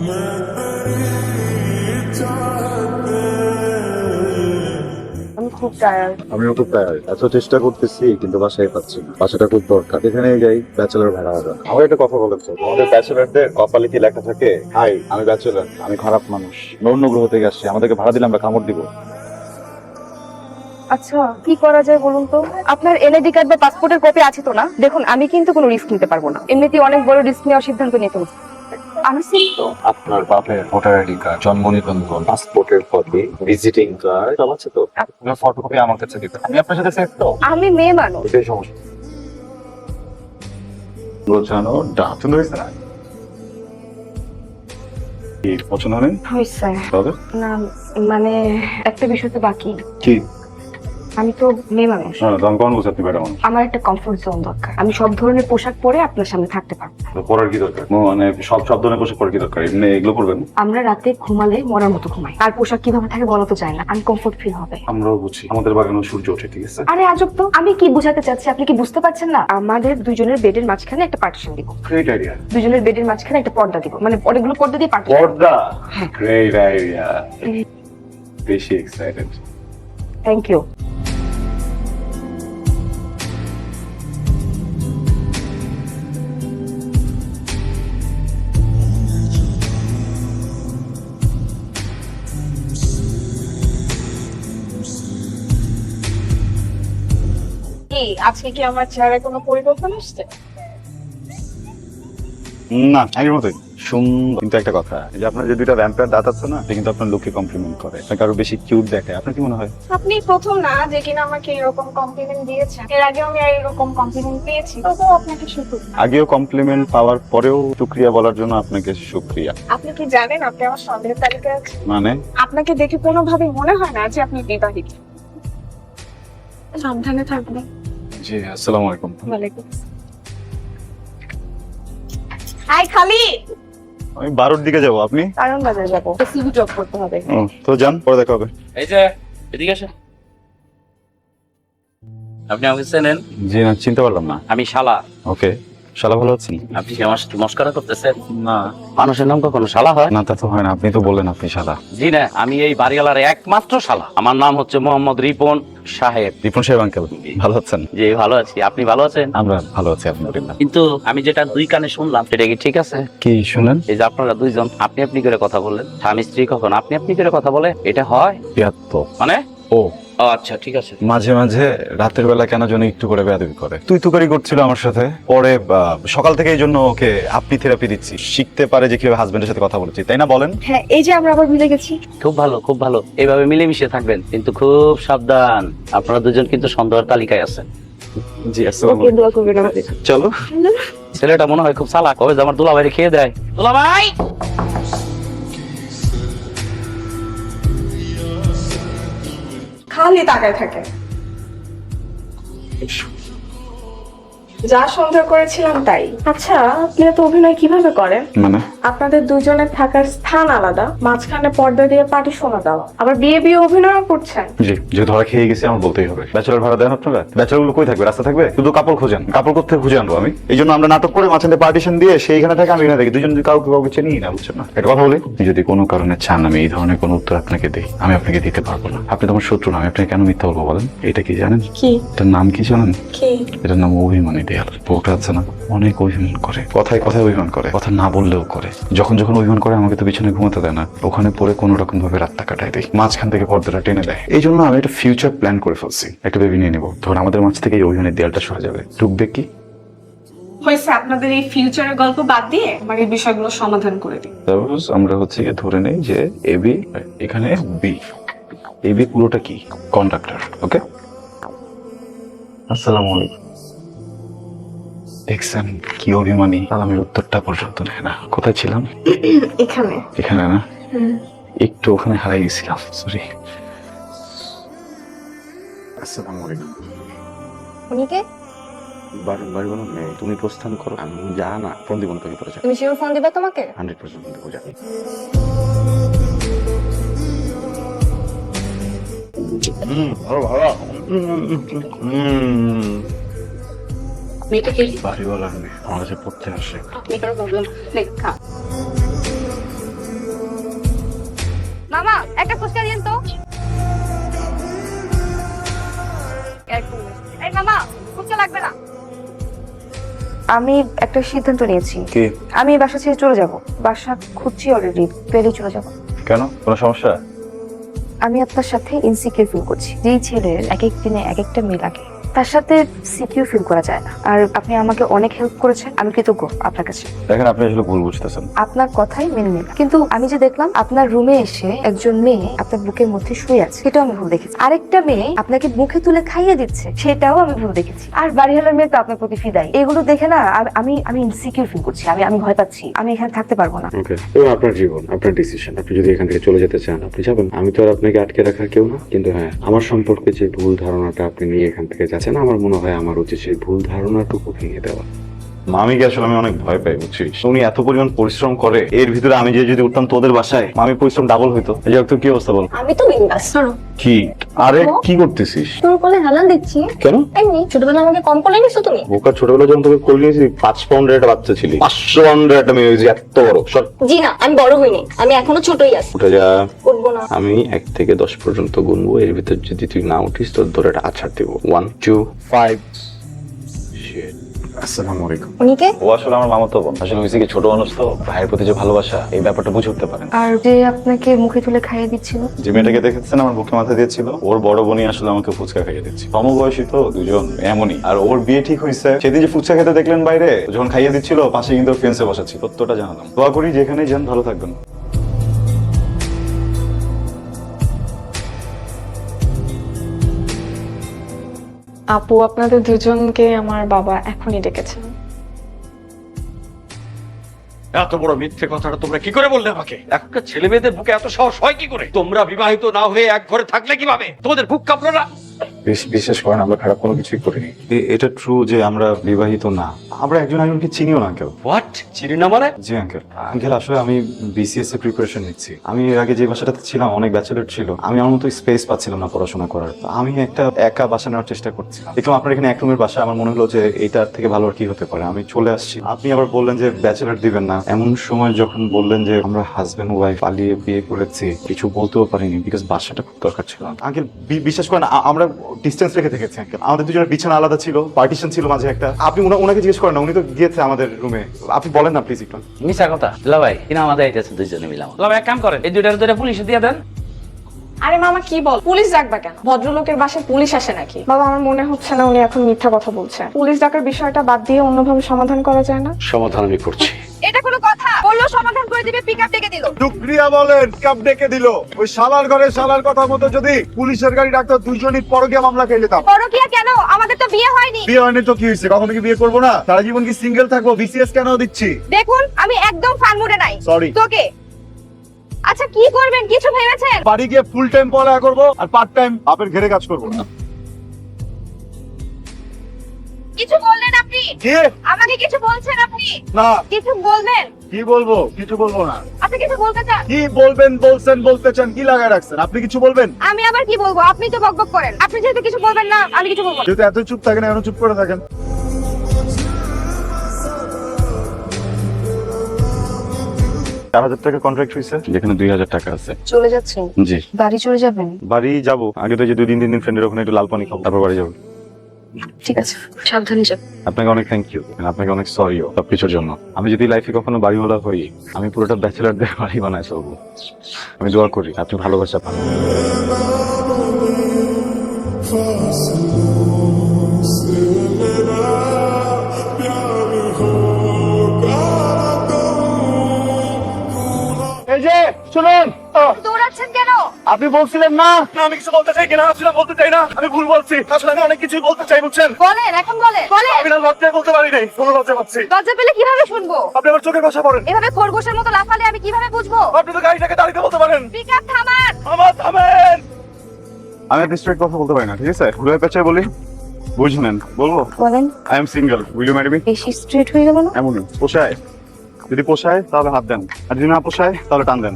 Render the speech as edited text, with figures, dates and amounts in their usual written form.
আমি খুব টায়ার্ড। আমিও খুব টায়ার্ড। এত চেষ্টা করতেছি কিন্তু বাসায় পাচ্ছি না। বাসাটা খুব দরকার। এখানে যাই, ব্যাচেলর ভাড়া হবে। আমার একটা কথা বলেন তো, আমাদের ব্যাচেলরদের কপালে কি লেখা থাকে, হাই আমি ব্যাচেলর, আমি খারাপ মানুষ, অন্য গ্রহ থেকে আসছি, আমাদেরকে ভাড়া দিলে আমরা কামড় দিব? আচ্ছা কি করা যায় বলুন তো? আপনার এনআইডি কার্ড বা পাসপোর্টের কপি আছে তো না? দেখুন আমি কিন্তু কোনো রিস্ক নিতে পারবো না, এমনিতেই অনেক বড় রিস্ক নেওয়ার সিদ্ধান্ত নিয়ে ফেলছি। আমি সিল তো। আপনার বাপের ভোটার আইডি কার্ড, জন্ম নিবন্ধন, পাসপোর্টের কপি, ভিজিটিং কার্ড সব আছে তো? আপনার ফটোকপি আমার কাছে দিতে, আমি আপনার সাথে সেট তো? আমি মেয়ে মানুষ। এটাই সমস্যা। বোঝানো ডাক সুন্দর হয়েছে না? কি পছন্দ হয়নি? হয়েছে তবে না, মানে একটা বিষয় তো বাকি। কি? আমি তো মেয়ে মানুষ, আমি কোন বুঝতে পারি মানুষ আমার একটা কমফোর্ট জোন দরকার। আমি সব ধরনের পোশাক পরে আপনার সামনে থাকতে পারবো। পড়ার কি দরকার? মানে সব সব ধরনের পোশাক পরার কি দরকার? এমনি এগুলো করবেন? আমরা রাতে ঘুমালে মরার মতো ঘুমাই, আর পোশাক কিভাবে থাকে বলা তো যায় না, আনকমফোর্ট ফিল হবে। আমরাও বুঝি, আমাদের বাগানে সূর্য ওঠে, ঠিক আছে? আরে আজব তো, আমি কি বোঝাতে চাচ্ছি আপনি কি বুঝতে পারছেন না? আমাদের দুজনের বেডের মাঝখানে একটা পার্টিশন দিব। Great idea. দুজনের বেডের মাঝখানে একটা পর্দা দিব, মানে অনেকগুলো পর্দা দিয়ে পার্টিশন। পর্দা? হ্যাঁ। Great idea. বেশি এক্সাইটেড। Thank you. কি আজকে কি আমার চেহারায় কোনো পরিবর্তন আসছে? না, আগের মতোই সুন্দর। কিন্তু একটা কথা, এই যে আপনার যে দুইটা ভ্যাম্পায়ার দাঁত আছে না, এটা কিন্তু আপনার লুককে কমপ্লিমেন্ট করে, আপনাকে আরো বেশি কিউট দেখায়। আপনার কি মনে হয়? আপনি প্রথম না যে কিনা আমাকে এরকম কমপ্লিমেন্ট দিয়েছেন। এর আগেও আমি এরকম কমপ্লিমেন্ট পেয়েছি, তবুও আপনাকে শুকরিয়া। আগেও কমপ্লিমেন্ট পাওয়ার পরেও শুকরিয়া বলার জন্য আপনাকে শুকরিয়া। আপনি কি জানেন আপনি আমার সন্দেহের তালিকায় আছেন? মানে? আপনাকে দেখে কোনোভাবে মনে হয় না যে আপনি বিবাহিত। সাবধানে থাকবেন। জি, আসসালামু আলাইকুম। ওয়ালাইকুম। হাই খালি। আমি 12টার দিকে যাবো, আপনি? কারণ বাজার যাবো, সিভি ড্রপ করতে হবে। তো যান, পরে দেখা হবে। এই যে এদিকে আসেন। আপনি আমাকে চেনেন? জি না, চিনতে পারলাম না। আমি শালা। ওকে, শালা ভালো আছেন? আপনি কি আমার সাথে মস্করা করতেছেন? না মানুষের নাম কখনো শালা হয়? না, তা তো হয় না। আপনি তো বললেন আপনি শালা। জি না, আমি এই বাড়িওয়ালার একমাত্র শালা। আমার নাম হচ্ছে মোহাম্মদ রিপন সাহেব। রিপন সাহেব আঙ্কেল, ভালো আছেন? জি ভালো আছি, আপনি ভালো আছেন? আমরা ভালো আছি আলহামদুলিল্লাহ। কিন্তু আমি যেটা দুই কানে শুনলাম সেটা কি ঠিক আছে? কি শুনেন? এই যে আপনারা দুইজন আপনি আপনি করে কথা বললেন, স্বামী স্ত্রী কখন আপনি আপনি করে কথা বলে, এটা হয়? ইয়াত্তো মানে ও ও আচ্ছা ঠিক আছে। মাঝে মাঝে রাতের বেলা কেন যেন একটু করে বেয়াদবি করে, তুই তুকারি করছিল আমার সাথে। পরে সকাল থেকে এই জন্য ওকে আপনি থেরাপি দিচ্ছি, শিখতে পারে যে কিভাবে হাজবেন্ডের সাথে কথা বলছি, তাই না বলেন? হ্যাঁ, এই যে আমরা আবার মিলে গেছি। খুব ভালো খুব ভালো, এইভাবে মিলেমিশে থাকবেন, কিন্তু খুব সাবধান, আপনারা দুজন কিন্তু সন্দেহের তালিকায় আছেন। জি, আসসালামু ওকে, দোয়া করবেন আমাদের। চলো। ছেলেটা মনে হয় খুব চালাক, কবে যে আমার দুলাভাইরে খেয়ে দেয়। দুলাভাই! খালি তাকায় থাকে। যা সন্দেহ করেছিলাম তাই। আচ্ছা আপনি তো অভিনয় কিভাবে করেন? মানে? আপনাদের দুজনের থাকার স্থান আলাদা, মাঝখানে পর্দা দিয়ে পার্টিশনও দেওয়া, আবার বিয়ে বিয়ে অভিনয় করছেন। জি, যে ধরা খেয়ে গেছে আমার বলতেই হবে। ব্যাচেলর ভাড়া দেন আপনারা? ব্যাচেলর গুলো কই থাকবে? রাস্তা থাকবে? শুধু কাপড় খোঁজেন, কাপড় করতে খুঁজে আনবো আমি। এই জন্য আমরা নাটক করে মাঝখানে পার্টিশন দিয়ে সেইখানে থাকে, আমি এখানে থাকি, দুজন কাউকে কাউকে চিনি না, বুঝছেন না? একটা কথা বলি, আপনি যদি কোনো কারণে চান আমি এই ধরনের কোনো উত্তর আপনাকে দিই, আমি আপনাকে দিতে পারবো না। আপনি তো আমার শত্রু না, আমি আপনাকে কেন মিথ্যা বলবো বলেন? এটা কি জানেন? কি? এটার নাম কি জানেন? কি? এটার নাম অভিমানী দেয়াল। বউটা আছে না, অনেক অভিমান করে, কথায় কথায় অভিমান করে, কথা না বললেও করে। যখন যখন অভিমান করে আমাকে তো বিছানায় ঘুমাতে দেয় না, ওখানে পরে কোনো রকম ভাবে রাতটা কাটাই দেয়, মাঝখান থেকে পর্দাটা টেনে দেয়। এই জন্য আমি একটা ফিউচার প্ল্যান করে ফেলছি, একটা বেবি নিয়ে নেবো, ধরুন আমাদের মাঝ থেকে এই অভিমানের দেয়ালটা সরে যাবে। ঢুকবে কি? হয়েছে, আপনাদের এই ফিউচারের গল্প বাদ দিয়ে আমার এই বিষয়গুলো সমাধান করে দিন। Suppose আমরা হচ্ছে গিয়ে ধরে নেই যে এবি, এখানে বি, এবি পুরোটা কি কন্ডাক্টর। ওকে, আসসালামু আলাইকুম। দেখছেন কি অভিমানী, সালামের উত্তরটা পর্যন্ত নেয় না। কোথায় ছিলাম? এখানে। এখানে না, একটু ওখানে হারাই গেছিলাম, সরি। আসসালামু আলাইকুম। উনি কে? বাড়ি বলো নেই, তুমি প্রস্থান করো, আমি যা না ফোন দিব না তোকে পরে। তুমি শিওর ফোন দিবে তোমাকে? 100% দেবো, যা। ভালো ভালো। মেয়েটা কে? বাড়িওয়ালার মেয়ে আমার কাছে পড়তে আসে। আপনি কারো প্রবলেম নেই, খা। মামা একটা ফুচকা দিন তো। এই মামা ফুচকা লাগবে না। আমি একটা সিদ্ধান্ত নিয়েছি। কি? আমি এই বাসা ছেড়ে চলে যাব। বাসা খুঁজছি অলরেডি, পেলেই চলে যাব। কেন, কোনো সমস্যা? আমি আপনার সাথে ইনসিকিউর ফিল করছি। যেই ছেলের এক এক দিনে এক একটা মেয়ে লাগে, তার সাথে সিকিউর ফিল করা যায় না। আর আপনি আমাকে অনেক হেল্প করেছেন, আমি কৃতজ্ঞ আপনার কাছে। দেখেন, আপনি আসলে ভুল বুঝতেছেন। আপনার কথাই মেনে নিলাম, কিন্তু আমি যে দেখলাম আপনার রুমে এসে একজন মেয়ে আপনার বুকের মধ্যে শুয়ে আছে, সেটাও আমি ভুল দেখেছি। আরেকটা মেয়ে আপনাকে মুখে তুলে খাইয়ে দিচ্ছে, সেটাও আমি ভুল দেখেছি। আর বাড়িওয়ালার মেয়ে তো আপনার প্রতি ফিদাই। এগুলো দেখে না আমি আমি ইনসিকিউর ফিল করছি। আমি ভয় পাচ্ছি, আমি এখানে থাকতে পারবো না। ওকে, এবং আপনার জীবন, আপনার ডিসিশন। আপনি যদি এখান থেকে চলে যেতে চান আপনি যাবেন, আমি তো আর আপনাকে আটকে রাখার কেউ না। কিন্তু হ্যাঁ, আমার সম্পর্কে যে ভুল ধারণাটা আপনি নিয়ে এখান থেকে যাচ্ছেন, আমার মনে হয় আমার উচিত সেই ভুল ধারণাটুকু ভেঙে দেওয়া। মামিকে আসলে আমি অনেক ভয় পাই, বুঝছিস? উনি এত পরিমাণ পরিশ্রম করে, এর ভিতরে আমি যদি উঠতাম তোদের বাসায়, মামি পরিশ্রম ডাবল হইতো। এই যে তোর কি অবস্থা বল? আমি তো বিন্দাস। সরো। কি? আরে কি করতেছিস? তোর কোলে হালাল দিচ্ছি। কেন? এমনি ছোটবেলা আমাকে কম কোলে নিছো তুমি। বোকার ছোটবেলা যখন তোকে কোলে নিয়েছি 5 পাউন্ডের একটা বাচ্চা ছিলি, 500 পাউন্ডের একটা মেয়ে হয়েছি, এত বড়। সর, জি না, আমি বড় হইনি, আমি এখনো ছোটই আছি। উঠে যা। উঠবো না। আমি 1 থেকে 10 পর্যন্ত গুনবো, এর ভিতর যদি তুই না উঠিস তোর ধরে একটা আছাড় দিব। 1 2 5। আসসালামু আলাইকুম। উনিকে ও আসলে আমার মামাতো বোন। আসলে হয়েছে কি, ছোট মানুষ তো, ভাইয়ের প্রতি যে ভালোবাসা, এই ব্যাপারটা বুঝে উঠতে পারেন। আর যে আপনাকে মুখে তুলে খাইয়ে দিচ্ছিল, যে মেয়েটাকে দেখেছেন আমার বুকে মাথা দিয়েছিল, ওর বড় বোনই আসলে আমাকে ফুচকা খাইয়ে দিচ্ছে। সমবয়সী তো দুজন, এমনই। আর ওর বিয়ে ঠিক হয়েছে সেদিন যে ফুচকা খেতে দেখলেন বাইরে, যখন খাইয়ে দিচ্ছিল পাশে কিন্তু ফেন্সে বসা ছিল। সত্যটা জানালাম। দোয়া করি যেখানেই যান ভালো থাকবেন। আপু, আপনাদের দুজনকে আমার বাবা এখনই ডেকেছেন। এত বড় মিথ্যে কথাটা তোমরা কি করে বললে আমাকে? এখনকার ছেলে মেয়েদের বুকে এত সাহস হয় কি করে? তোমরা বিবাহিত না হয়ে এক ঘরে থাকলে কিভাবে? তোমাদের বুক কাঁপলো না? বিশেষ করেন, আমরা খারাপ কোনো কিছুই করিনি। এটা ট্রু যে আমরা বিবাহিত না। আমরা একজন একজনকে চিনিও না আঙ্কেল। হোয়াট? চিনি না মানে? জি আঙ্কেল। আঙ্কেল আসলে আমি বিসিএস এর প্রিপারেশন নিচ্ছি। আমি এর আগে যে বাসাটাতে ছিলাম অনেক ব্যাচেলর ছিল, আমি আমার মতো স্পেস পাচ্ছিলাম না পড়াশোনা করার। তো আমি একটা একা বাসা নেওয়ার চেষ্টা করছিলাম। দেখলাম আপনার এখানে এক রুমের বাসা, আমার মনে হলো যে এটার থেকে ভালো আর কি হতে পারে। আমি চলে আসছি। আপনি আবার বললেন যে ব্যাচেলর দিবেন না। এমন সময় যখন বললেন যে আমরা হাজবেন্ড ওয়াইফ পালিয়ে বিয়ে করেছি, কিছু বলতেও পারিনি বিকজ বাসাটা খুব দরকার ছিল। আঙ্কেল বিশ্বাস করেন, আমরা ডিস্টেন্স রেখে থেকেছি আঙ্কেল। আমাদের দুজনের বিছানা আলাদা ছিল, পার্টিশন ছিল মাঝে একটা। আপনি ওনাকে জিজ্ঞেস করেন না, উনি তো গিয়েছে আমাদের রুমে। আপনি বলেন না প্লিজ একটু। মিশা কথা দুলা ভাই, কিনা আমাদের আইতেছে দুইজনে মিলাম। দুলা ভাই এক কাম করেন, এই দুইটার দুইটা পুলিশে দিয়ে দেন। আরে মামা কি বল, পুলিশ ডাকবা কেন? ভদ্রলোকের বাসায় পুলিশ আসে নাকি? বাবা, আমার মনে হচ্ছে না উনি এখন মিথ্যা কথা বলছে। পুলিশ ডাকার বিষয়টা বাদ দিয়ে অন্যভাবে সমাধান করা যায় না? সমাধান আমি করছি। এটা কোনো কথা? বললো সমাধান করে দিবে, পিকআপ ডেকে দিল। শুক্রিয়া বলেন, কাপ ডেকে দিল। ওই শালার ঘরে শালার কথা মতো যদি পুলিশের গাড়ি ডাকতো, দুজনই পরকীয়া মামলা খেয়ে যেতাম। পরকিয়া কেন? আমাদের তো বিয়ে হয়নি। বিয়ে হয়নি তো কি হয়েছে? কখনো কি বিয়ে করবো না? সারা জীবন কি সিঙ্গেল থাকবো? বিসিএস কেন দিচ্ছি? দেখুন, আমি একদম ফান মুডে নাই। সরি। তোকে আচ্ছা কি করবেন কিছু ভেবেছেন? বাড়ি গিয়ে ফুল টাইম পড়ালেখা করবো আর পার্ট টাইম বাপের ঘরে কাজ করবো। কিছু বললেন আপনি? কি? আমাকে কিছু বলছেন আপনি? না। কিছু বলবেন? কি বলবো? কিছু বলবো না। আপনি কিছু বলতে চান? কি বলবেন? বলছেন, বলতে চান, কি লাগায় রাখছেন? আপনি কিছু বলবেন? আমি আবার কি বলবো? আপনি তো বকবক করেন। আপনি যেহেতু কিছু বলবেন না, আমি কিছু বলবো না। যেহেতু এত চুপ থাকেন, এখন চুপ করে থাকেন। 4000 টাকা কন্ট্রাক্ট হয়েছে, যেখানে 2000 টাকা আছে। চলে যাচ্ছেন? জি। বাড়ি চলে যাবেন? বাড়ি যাবো, আগে তো যে 2-3 দিন ফ্রেন্ডের ওখানে একটু লাল পানি খাবো, তারপর বাড়ি যাবো। ঠিক আছে, সাবধানে যাবেন। আপনাকে অনেক থ্যাংক ইউ, আপনাকে অনেক সরিও সবকিছুর জন্য। আমি যদি লাইফে কখনো বাড়িওয়ালা হই, আমি পুরোটা ব্যাচেলারদের বাড়ি বানায় ফেলবো। আমি দোয়া করি আপনি ভালোবাসা পান। এই যে শুনুন, দৌড়াচ্ছেন কেন? আপনি বলছিলেন না আমি কিছু বলতে চাই কিনা? আসলে বলতে চাই না, আমি ভুল বলছি। আসলে আমি অনেক কিছুই বলতে চাই, বুঝছেন? বলেন, এখন বলেন। বলেন। আমি না লজ্জায় বলতে পারি নাই, কোনো লজ্জা পাচ্ছি। লজ্জা পেলে কিভাবে শুনবো? আপনি আমার চোখের ভাষা পড়েন। এভাবে খরগোশের মতো লাফালে আমি কিভাবে বুঝবো? আপনি তো গাড়িটাকে দাঁড়িয়ে বলতে পারেন। পিকআপ থামান। আমার থামেন। আমি আপনি স্ট্রেট কথা বলতে পারি না, ঠিক আছে? ঘুরে পেঁচায় বলি, বুঝলেন? বলবো বলেন। I am single, will you marry me? বেশি স্ট্রেট হয়ে গেল না? এমনই পোষায়, যদি পোষায় তাহলে হাত দেন, আর যদি না পোষায় তাহলে টান দেন।